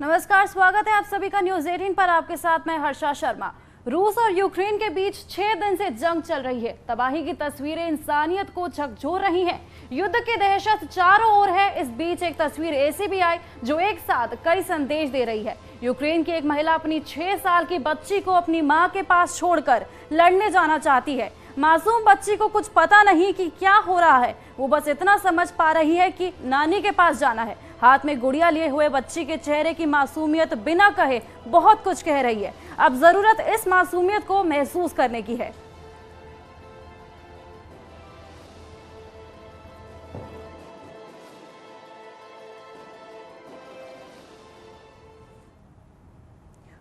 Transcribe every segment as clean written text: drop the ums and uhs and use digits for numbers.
नमस्कार, स्वागत है आप सभी का न्यूज 18 पर। आपके साथ मैं हर्षा शर्मा। रूस और यूक्रेन के बीच 6 दिन से जंग चल रही है। तबाही की तस्वीरें इंसानियत को झकझोर रही हैं। युद्ध की दहशत चारों ओर है। इस बीच एक तस्वीर ऐसी भी आई जो एक साथ कई संदेश दे रही है। यूक्रेन की एक महिला अपनी 6 साल की बच्ची को अपनी मां के पास छोड़कर लड़ने जाना चाहती है। मासूम बच्ची को कुछ पता नहीं कि क्या हो रहा है, वो बस इतना समझ पा रही है कि नानी के पास जाना है। हाथ में गुड़िया लिए हुए बच्ची के चेहरे की मासूमियत बिना कहे बहुत कुछ कह रही है। अब जरूरत इस मासूमियत को महसूस करने की है।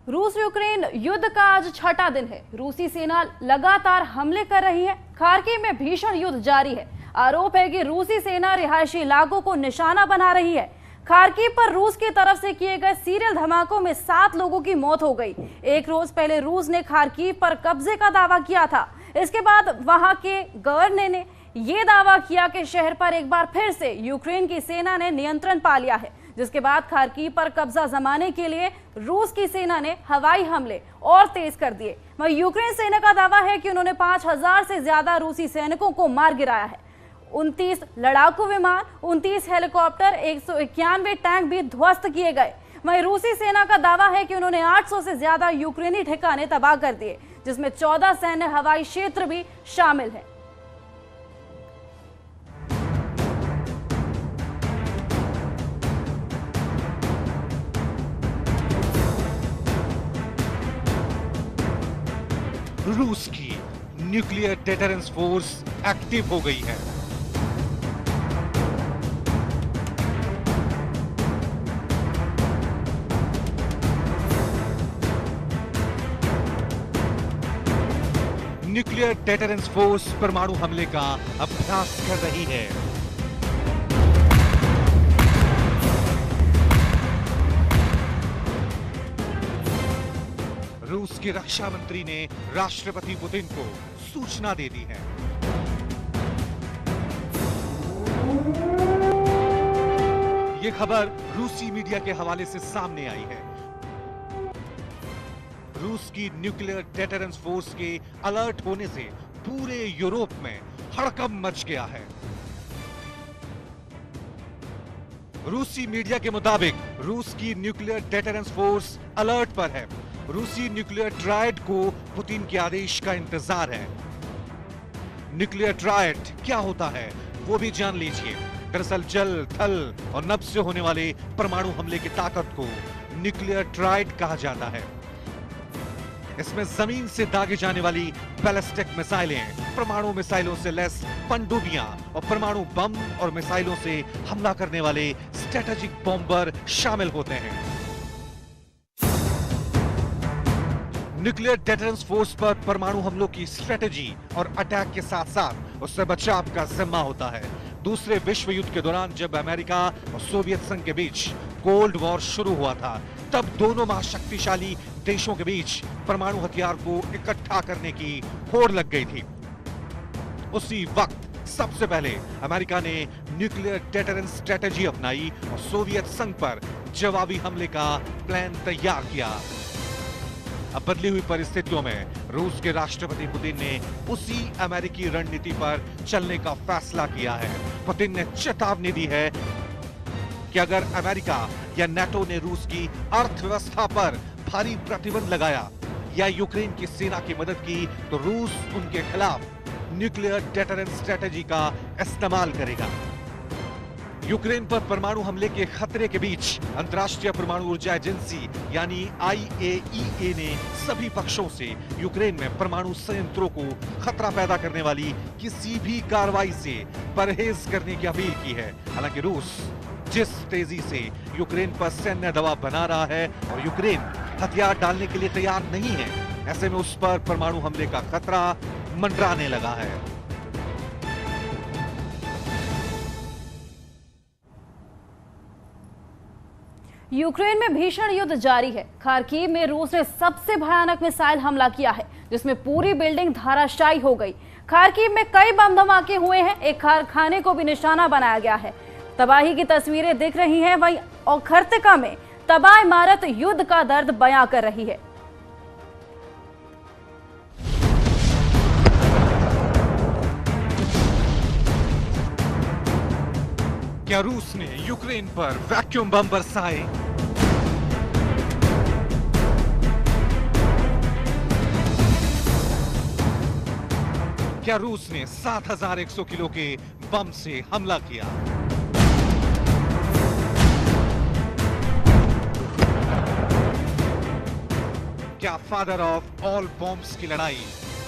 रूस यूक्रेन युद्ध का आज छठा दिन है। रूसी सेना लगातार हमले कर रही है। खार्किव में भीषण युद्ध जारी है। आरोप है कि रूसी सेना रिहायशी इलाकों को निशाना बना रही है। खार्किव पर रूस की तरफ से किए गए सीरियल धमाकों में 7 लोगों की मौत हो गई। एक रोज पहले रूस ने खार्किव पर कब्जे का दावा किया था। इसके बाद वहां के गवर्नर ने यह दावा किया कि शहर पर एक बार फिर से यूक्रेन की सेना ने नियंत्रण पा लिया है, जिसके बाद खार्किव पर कब्जा जमाने के लिए रूस की सेना ने हवाई हमले और तेज कर दिए। वहीं यूक्रेन सेना का दावा है कि उन्होंने 5000 से ज्यादा रूसी सैनिकों को मार गिराया है। 29 लड़ाकू विमान, 29 हेलीकॉप्टर, 191 टैंक भी ध्वस्त किए गए। वहीं रूसी सेना का दावा है कि उन्होंने 800 से ज्यादा यूक्रेनी ठिकाने तबाह कर दिए, जिसमें 14 सैन्य हवाई क्षेत्र भी शामिल है। रूस की न्यूक्लियर डेटरेंस फोर्स एक्टिव हो गई है। न्यूक्लियर डेटरेंस फोर्स परमाणु हमले का अभ्यास कर रही है। रूस के रक्षा मंत्री ने राष्ट्रपति पुतिन को सूचना दे दी है। यह खबर रूसी मीडिया के हवाले से सामने आई है। रूस की न्यूक्लियर डेटरेंस फोर्स के अलर्ट होने से पूरे यूरोप में हड़कंप मच गया है। रूसी मीडिया के मुताबिक रूस की न्यूक्लियर डेटरेंस फोर्स अलर्ट पर है। रूसी न्यूक्लियर ट्रायड को पुतिन के आदेश का इंतजार है। न्यूक्लियर ट्रायड क्या होता है वो भी जान लीजिए। दरअसल जल, थल और नभ से होने वाले परमाणु हमले की ताकत को न्यूक्लियर ट्रायड कहा जाता है। इसमें जमीन से दागे जाने वाली बैलिस्टिक मिसाइलें, परमाणु मिसाइलों से लैस पनडुब्बियां और परमाणु बम और मिसाइलों से हमला करने वाले स्ट्रेटेजिक बॉम्बर शामिल होते हैं। न्यूक्लियर डेटरेंस फोर्स पर परमाणु हमलों की स्ट्रेटेजी और अटैक के साथ साथ उससे बचाव का जिम्मा होता है। दूसरे विश्व युद्ध के दौरान जब अमेरिका और सोवियत संघ के बीच कोल्ड वॉर शुरू हुआ था, तब दोनों महाशक्तिशाली देशों के बीच परमाणु हथियार को इकट्ठा करने की होड़ लग गई थी। उसी वक्त सबसे पहले अमेरिका ने न्यूक्लियर डेटरेंस स्ट्रेटेजी अपनाई और सोवियत संघ पर जवाबी हमले का प्लान तैयार किया। अब बदली हुई परिस्थितियों में रूस के राष्ट्रपति पुतिन ने उसी अमेरिकी रणनीति पर चलने का फैसला किया है। पुतिन ने चेतावनी दी है कि अगर अमेरिका या नाटो ने रूस की अर्थव्यवस्था पर भारी प्रतिबंध लगाया या यूक्रेन की सेना की मदद की, तो रूस उनके खिलाफ न्यूक्लियर डेटरेंस स्ट्रेटेजी का इस्तेमाल करेगा। यूक्रेन पर परमाणु हमले के खतरे के बीच अंतर्राष्ट्रीय परमाणु ऊर्जा एजेंसी यानी IAEA ने सभी पक्षों से यूक्रेन में परमाणु संयंत्रों को खतरा पैदा करने वाली किसी भी कार्रवाई से परहेज करने की अपील की है। हालांकि रूस जिस तेजी से यूक्रेन पर सैन्य दबाव बना रहा है और यूक्रेन हथियार डालने के लिए तैयार नहीं है, ऐसे में उस पर परमाणु हमले का खतरा मंडराने लगा है। यूक्रेन में भीषण युद्ध जारी है। खार्किव में रूस ने सबसे भयानक मिसाइल हमला किया है, जिसमें पूरी बिल्डिंग धराशायी हो गई। खार्किव में कई बम धमाके हुए हैं। एक कारखाने को भी निशाना बनाया गया है। तबाही की तस्वीरें दिख रही हैं। वहीं ओखर्तिका में तबाह इमारत युद्ध का दर्द बयां कर रही है। क्या रूस ने यूक्रेन पर वैक्यूम बम बरसाए? क्या रूस ने 7100 किलो के बम से हमला किया? क्या फादर ऑफ ऑल बॉम्ब्स की लड़ाई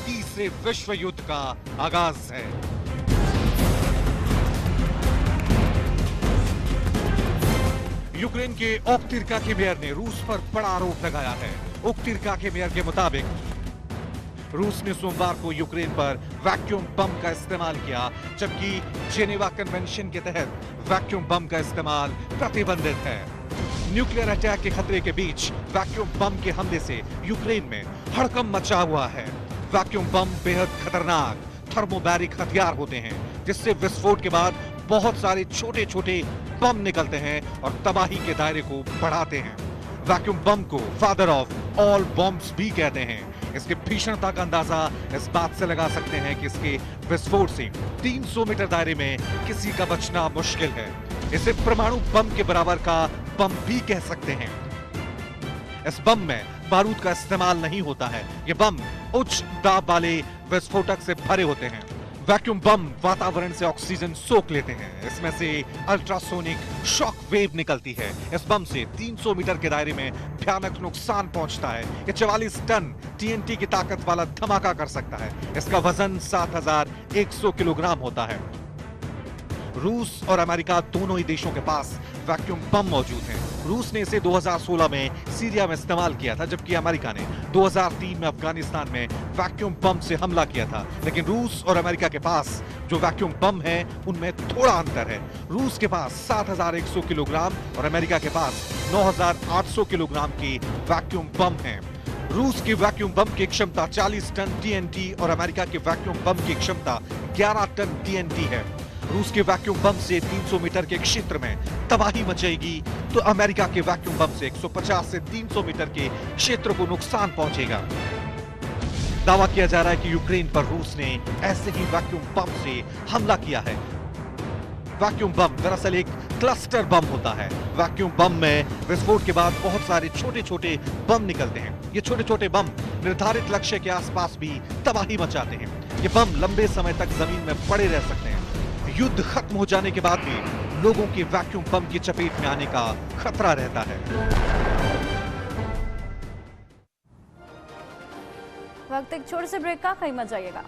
तीसरे विश्व युद्ध का आगाज है? यूक्रेन के ओक्तिर्का के मेयर ने रूस पर बड़ा आरोप लगाया है। ओक्तिर्का के मेयर के मुताबिक रूस ने सोमवार को यूक्रेन पर वैक्यूम बम का इस्तेमाल किया, जबकि जेनेवा कन्वेंशन के तहत वैक्यूम बम का इस्तेमाल प्रतिबंधित है। न्यूक्लियर अटैक के खतरे के बीच वैक्यूम बम के हमले से यूक्रेन में हड़कंप मचा हुआ है। वैक्यूम बम बेहद खतरनाक थर्मोबैरिक हथियार होते हैं, जिससे विस्फोट के बाद बहुत सारे छोटे छोटे बम निकलते हैं और तबाही के दायरे को बढ़ाते हैं। वैक्यूम बम को फादर ऑफ ऑल बॉम्ब्स भी कहते हैं। इसकी भीषणता का अंदाजा इस बात से लगा सकते हैं कि इसके विस्फोट से 300 मीटर दायरे में किसी का बचना मुश्किल है। इसे परमाणु बम के बराबर का बम भी कह सकते हैं। इस बम में बारूद का इस्तेमाल नहीं होता है। ये बम उच्च दाब वाले विस्फोटक से भरे होते हैं। वैक्यूम बम वातावरण से ऑक्सीजन सोख लेते हैं। इसमें से अल्ट्रासोनिक शॉक वेव निकलती है। इस बम से 300 मीटर के दायरे में भयानक नुकसान पहुंचता है। ये 44 टन टीएनटी की ताकत वाला धमाका कर सकता है। इसका वजन 7100 किलोग्राम होता है। रूस और अमेरिका दोनों ही देशों के पास वैक्यूम बम मौजूद हैं। रूस ने इसे 2016 में सीरिया में इस्तेमाल किया था, जबकि अमेरिका ने 2003 में अफगानिस्तान में वैक्यूम बम से हमला किया था। लेकिन रूस और अमेरिका के पास जो वैक्यूम बम है उनमें थोड़ा अंतर है। रूस के पास 7100 किलोग्राम और अमेरिका के पास 9800 किलोग्राम की वैक्यूम बम है। रूस की वैक्यूम बम की क्षमता 40 टन टीएनटी और अमेरिका के वैक्यूम बम की क्षमता 11 टन टीएनटी है। रूस के वैक्यूम बम से 300 मीटर के क्षेत्र में तबाही मचेगी, तो अमेरिका के वैक्यूम बम से 150 से 300 मीटर के क्षेत्र को नुकसान पहुंचेगा। दावा किया जा रहा है कि यूक्रेन पर रूस ने ऐसे ही वैक्यूम बम से हमला किया है। वैक्यूम बम दरअसल एक क्लस्टर बम होता है। वैक्यूम बम में विस्फोट के बाद बहुत सारे छोटे छोटे बम निकलते हैं। ये छोटे छोटे बम निर्धारित लक्ष्य के आसपास भी तबाही मचाते हैं। ये बम लंबे समय तक जमीन में पड़े रह सकते हैं। युद्ध खत्म हो जाने के बाद भी लोगों के वैक्यूम बम की चपेट में आने का खतरा रहता है। वक्त एक छोटे से ब्रेक का, कहीं मत जाइएगा।